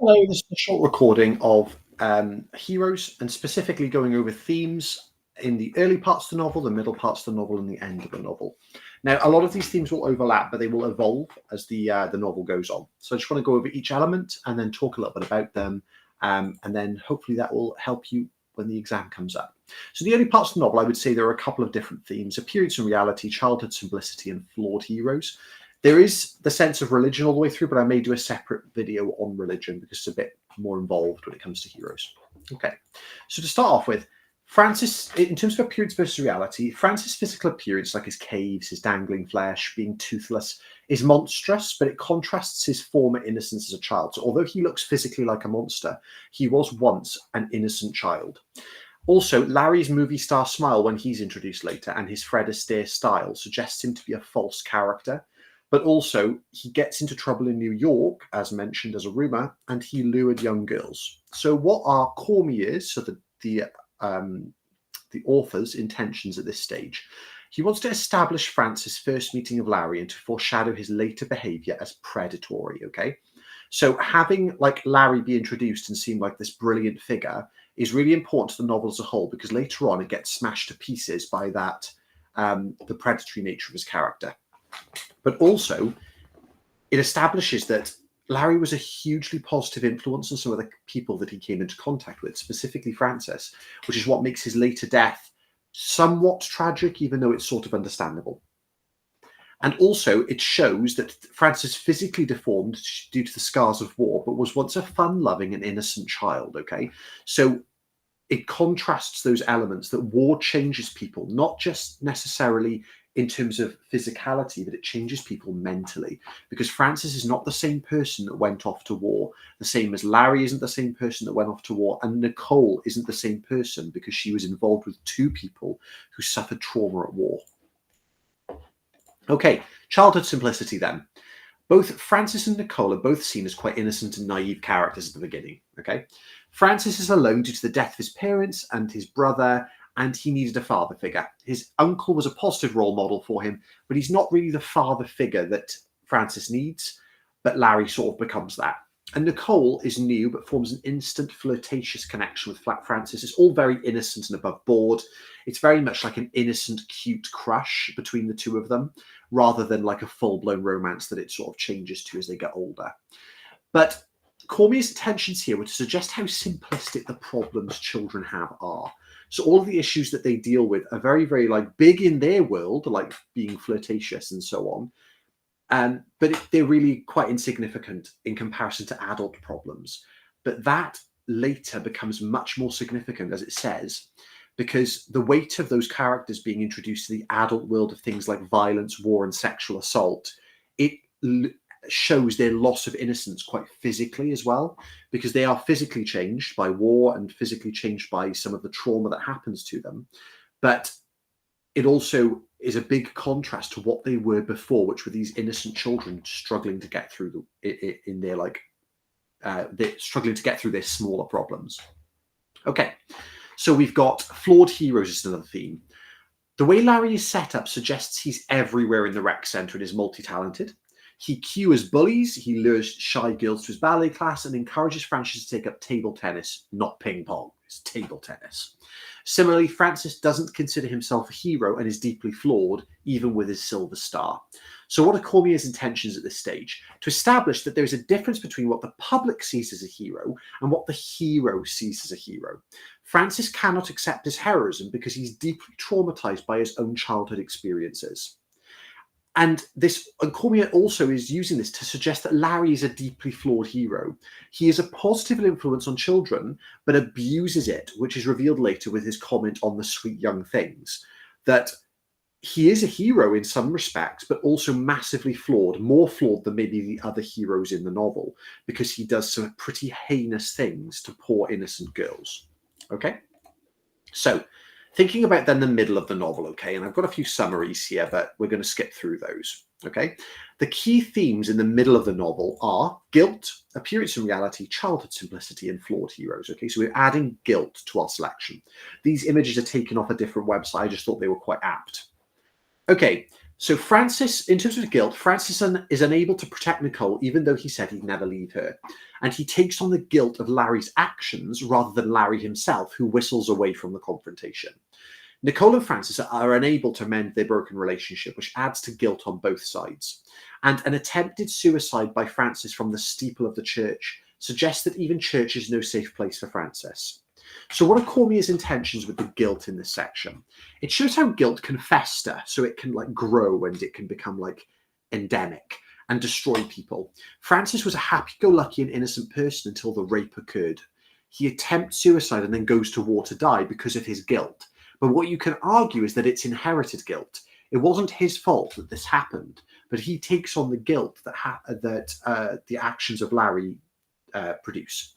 Hello, this is a short recording of heroes and specifically going over themes in the early parts of the novel, the middle parts of the novel, and the end of the novel. Now, a lot of these themes will overlap, but they will evolve as the novel goes on. So I just want to go over each element and then talk a little bit about them, and then hopefully that will help you when the exam comes up. So the early parts of the novel, I would say there are a couple of different themes: appearance and reality, childhood simplicity, and flawed heroes. There is the sense of religion all the way through, but I may do a separate video on religion because it's a bit more involved when it comes to heroes. Okay, so to start off with, Francis, in terms of appearance versus reality, Francis' physical appearance, like his caves, his dangling flesh, being toothless, is monstrous, but it contrasts his former innocence as a child. So although he looks physically like a monster, he was once an innocent child. Also, Larry's movie star smile when he's introduced later and his Fred Astaire style suggests him to be a false character. But also, he gets into trouble in New York, as mentioned as a rumor, and he lured young girls. So what are Cormier's, so the author's intentions at this stage? He wants to establish Francis' first meeting of Larry and to foreshadow his later behavior as predatory, okay? So having like Larry be introduced and seem like this brilliant figure is really important to the novel as a whole, because later on it gets smashed to pieces by that, the predatory nature of his character. But also, it establishes that Larry was a hugely positive influence on some of the people that he came into contact with, specifically Francis, which is what makes his later death somewhat tragic, even though it's sort of understandable. And also, it shows that Francis physically deformed due to the scars of war, but was once a fun-loving and innocent child, okay? So it contrasts those elements that war changes people, not just necessarily in terms of physicality, but it changes people mentally, because Francis is not the same person that went off to war, the same as Larry isn't the same person that went off to war, and Nicole isn't the same person because she was involved with two people who suffered trauma at war. Okay, childhood simplicity then. Both Francis and Nicole are both seen as quite innocent and naive characters at the beginning, okay? Francis is alone due to the death of his parents and his brother, and he needed a father figure. His uncle was a positive role model for him, but he's not really the father figure that Francis needs, but Larry sort of becomes that. And Nicole is new, but forms an instant flirtatious connection with Francis. It's all very innocent and above board. It's very much like an innocent, cute crush between the two of them, rather than like a full-blown romance that it sort of changes to as they get older. But Cormier's intentions here were to suggest how simplistic the problems children have are. So all of the issues that they deal with are very, very like big in their world, like being flirtatious and so on. But they're really quite insignificant in comparison to adult problems. But that later becomes much more significant, as it says, because the weight of those characters being introduced to the adult world of things like violence, war, and sexual assault, it shows their loss of innocence quite physically as well, because they are physically changed by war and physically changed by some of the trauma that happens to them. But it also is a big contrast to what they were before, which were these innocent children struggling to get through in their they're struggling to get through their smaller problems. Okay, so we've got flawed heroes as another theme. The way Larry is set up suggests he's everywhere in the rec center and is multi-talented. He cures bullies, he lures shy girls to his ballet class, and encourages Francis to take up table tennis, not ping pong. It's table tennis. Similarly, Francis doesn't consider himself a hero and is deeply flawed, even with his silver star. So what are Cormier's intentions at this stage? To establish that there is a difference between what the public sees as a hero and what the hero sees as a hero. Francis cannot accept his heroism because he's deeply traumatized by his own childhood experiences. And Cormier also is using this to suggest that Larry is a deeply flawed hero. He is a positive influence on children, but abuses it, which is revealed later with his comment on the sweet young things, that he is a hero in some respects, but also massively flawed, more flawed than maybe the other heroes in the novel, because he does some pretty heinous things to poor innocent girls. Okay? So, thinking about then the middle of the novel, okay, and I've got a few summaries here, but we're going to skip through those, okay? The key themes in the middle of the novel are guilt, appearance and reality, childhood simplicity, and flawed heroes, okay? So we're adding guilt to our selection. These images are taken off a different website. I just thought they were quite apt. Okay, So Francis, in terms of guilt, Francis is unable to protect Nicole, even though he said he'd never leave her. And he takes on the guilt of Larry's actions rather than Larry himself, who whistles away from the confrontation. Nicole and Francis are unable to mend their broken relationship, which adds to guilt on both sides. And an attempted suicide by Francis from the steeple of the church suggests that even church is no safe place for Francis. So what are Cormier's intentions with the guilt in this section? It shows how guilt can fester, so it can like grow and it can become like endemic and destroy people. Francis was a happy-go-lucky and innocent person until the rape occurred. He attempts suicide and then goes to war to die because of his guilt. But what you can argue is that it's inherited guilt. It wasn't his fault that this happened, but he takes on the guilt that the actions of Larry produce.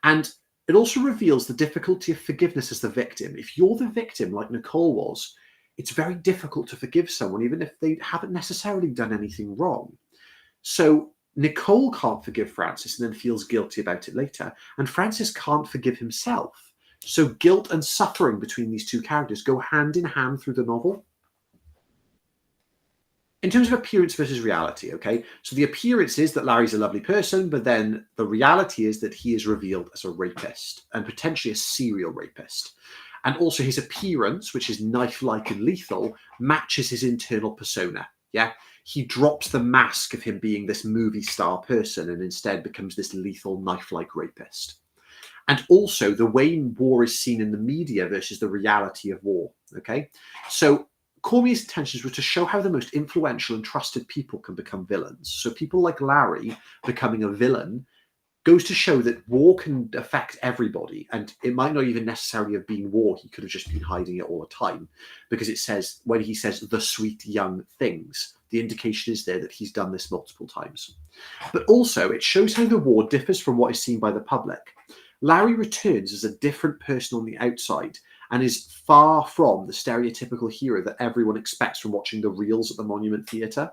And it also reveals the difficulty of forgiveness as the victim. If you're the victim, like Nicole was, it's very difficult to forgive someone, even if they haven't necessarily done anything wrong. So Nicole can't forgive Francis and then feels guilty about it later. And Francis can't forgive himself. So guilt and suffering between these two characters go hand in hand through the novel. In terms of appearance versus reality, okay? So the appearance is that Larry's a lovely person, but then the reality is that he is revealed as a rapist and potentially a serial rapist. And also his appearance, which is knife-like and lethal, matches his internal persona, yeah? He drops the mask of him being this movie star person and instead becomes this lethal knife-like rapist. And also the way war is seen in the media versus the reality of war, okay? So Cormier's intentions were to show how the most influential and trusted people can become villains. So people like Larry becoming a villain goes to show that war can affect everybody. And it might not even necessarily have been war. He could have just been hiding it all the time, because it says, when he says the sweet young things, the indication is there that he's done this multiple times. But also it shows how the war differs from what is seen by the public. Larry returns as a different person on the outside and is far from the stereotypical hero that everyone expects from watching the reels at the Monument Theatre.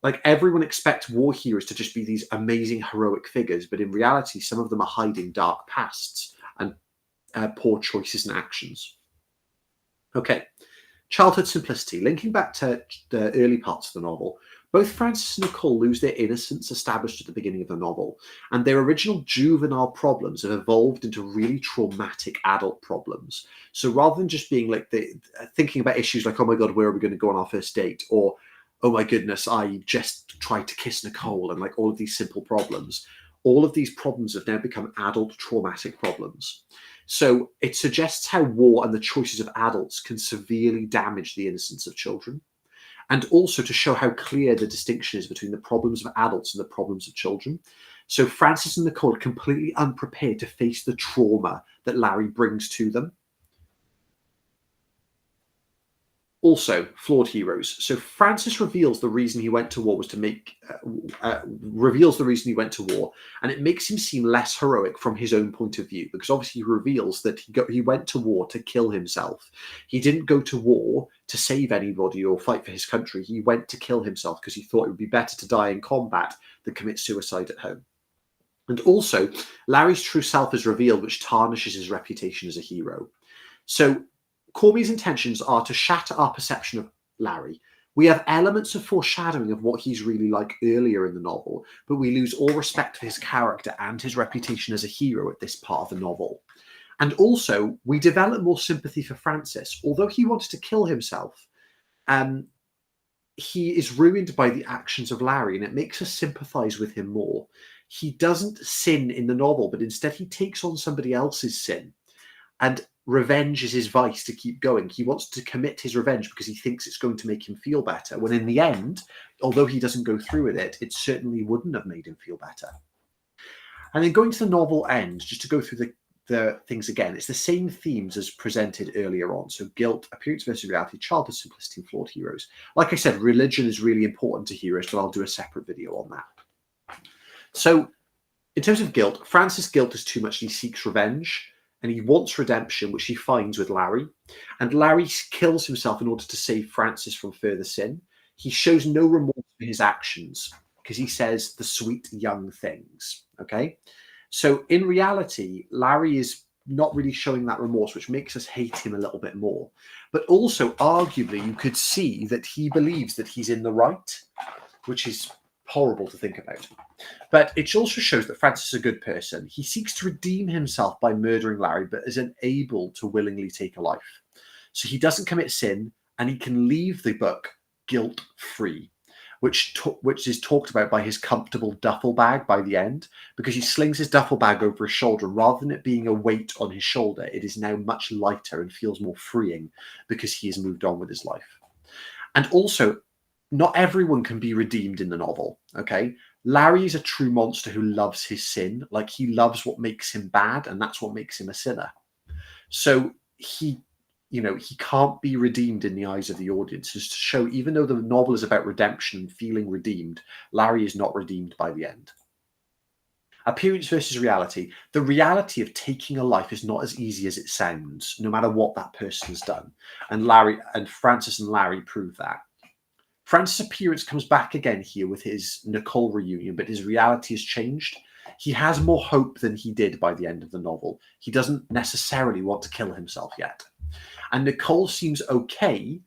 Like, everyone expects war heroes to just be these amazing heroic figures, but in reality, some of them are hiding dark pasts and poor choices and actions. Okay, childhood simplicity. Linking back to the early parts of the novel, both Francis and Nicole lose their innocence established at the beginning of the novel, and their original juvenile problems have evolved into really traumatic adult problems. So rather than just being like thinking about issues like, oh my God, where are we going to go on our first date? Or, oh my goodness, I just tried to kiss Nicole, and like all of these simple problems. All of these problems have now become adult traumatic problems. So it suggests how war and the choices of adults can severely damage the innocence of children. And also to show how clear the distinction is between the problems of adults and the problems of children. So Francis and Nicole are completely unprepared to face the trauma that Larry brings to them. Also, flawed heroes. So Francis reveals the reason he went to war was to reveals the reason he went to war, and it makes him seem less heroic from his own point of view, because obviously he reveals that he went to war to kill himself. He didn't go to war to save anybody or fight for his country. He went to kill himself because he thought it would be better to die in combat than commit suicide at home. And also, Larry's true self is revealed, which tarnishes his reputation as a hero. So Cormier's intentions are to shatter our perception of Larry. We have elements of foreshadowing of what he's really like earlier in the novel, but we lose all respect for his character and his reputation as a hero at this part of the novel. And also, we develop more sympathy for Francis. Although he wanted to kill himself, he is ruined by the actions of Larry, and it makes us sympathize with him more. He doesn't sin in the novel, but instead he takes on somebody else's sin. And revenge is his vice to keep going. He wants to commit his revenge because he thinks it's going to make him feel better, when in the end, although he doesn't go through with it, it certainly wouldn't have made him feel better. And then going to the novel end, just to go through the things again, it's the same themes as presented earlier on. So guilt, appearance versus reality, childhood simplicity, and flawed heroes. Like I said, religion is really important to heroes, but I'll do a separate video on that. So in terms of guilt, Francis' guilt is too much. He seeks revenge. And he wants redemption, which he finds with Larry. And Larry kills himself in order to save Francis from further sin. He shows no remorse for his actions because he says the sweet young things. Okay. So in reality, Larry is not really showing that remorse, which makes us hate him a little bit more. But also, arguably, you could see that he believes that he's in the right, which is horrible to think about. But it also shows that Francis is a good person. He seeks to redeem himself by murdering Larry, but is unable to willingly take a life. So he doesn't commit sin, and he can leave the book guilt-free, which is talked about by his comfortable duffel bag by the end, because he slings his duffel bag over his shoulder. Rather than it being a weight on his shoulder, it is now much lighter and feels more freeing because he has moved on with his life. And also, not everyone can be redeemed in the novel, okay? Larry is a true monster who loves his sin. Like, he loves what makes him bad, and that's what makes him a sinner. So he can't be redeemed in the eyes of the audience. Just to show, even though the novel is about redemption and feeling redeemed, Larry is not redeemed by the end. Appearance versus reality. The reality of taking a life is not as easy as it sounds, no matter what that person has done. And Francis and Larry prove that. Francis' appearance comes back again here with his Nicole reunion, but his reality has changed. He has more hope than he did by the end of the novel. He doesn't necessarily want to kill himself yet. And Nicole seems okay,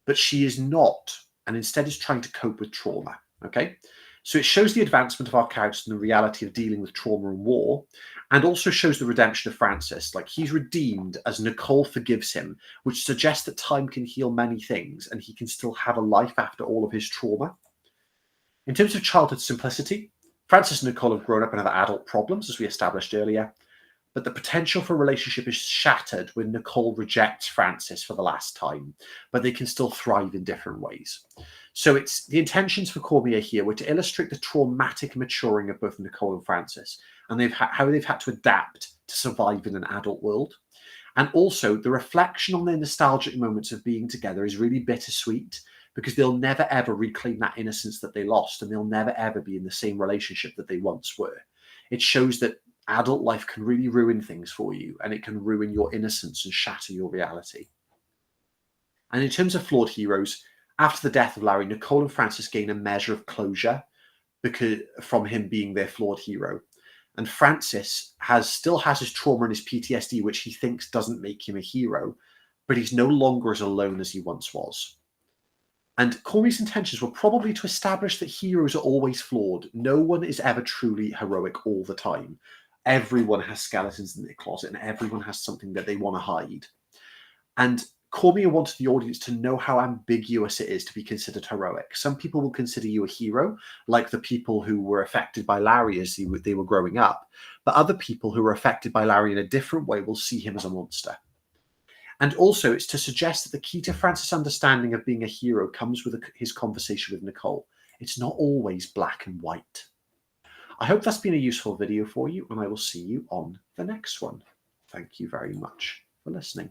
but she is not, and instead is trying to cope with trauma, okay? So it shows the advancement of our characters and the reality of dealing with trauma and war, and also shows the redemption of Francis. Like, he's redeemed as Nicole forgives him, which suggests that time can heal many things, and he can still have a life after all of his trauma. In terms of childhood simplicity, Francis and Nicole have grown up and have adult problems, as we established earlier, but the potential for a relationship is shattered when Nicole rejects Francis for the last time, but they can still thrive in different ways. So it's the intentions for Cormier here were to illustrate the traumatic maturing of both Nicole and Francis, and how they've had to adapt to survive in an adult world. And also, the reflection on their nostalgic moments of being together is really bittersweet, because they'll never ever reclaim that innocence that they lost, and they'll never ever be in the same relationship that they once were. It shows that adult life can really ruin things for you, and it can ruin your innocence and shatter your reality. And in terms of flawed heroes, after the death of Larry, Nicole and Francis gain a measure of closure from him being their flawed hero. And Francis still has his trauma and his PTSD, which he thinks doesn't make him a hero, but he's no longer as alone as he once was. And Cormier's intentions were probably to establish that heroes are always flawed. No one is ever truly heroic all the time. Everyone has skeletons in their closet, and everyone has something that they want to hide. And Cormier wanted the audience to know how ambiguous it is to be considered heroic. Some people will consider you a hero, like the people who were affected by Larry as they were growing up. But other people who were affected by Larry in a different way will see him as a monster. And also, it's to suggest that the key to Francis' understanding of being a hero comes with his conversation with Nicole. It's not always black and white. I hope that's been a useful video for you, and I will see you on the next one. Thank you very much for listening.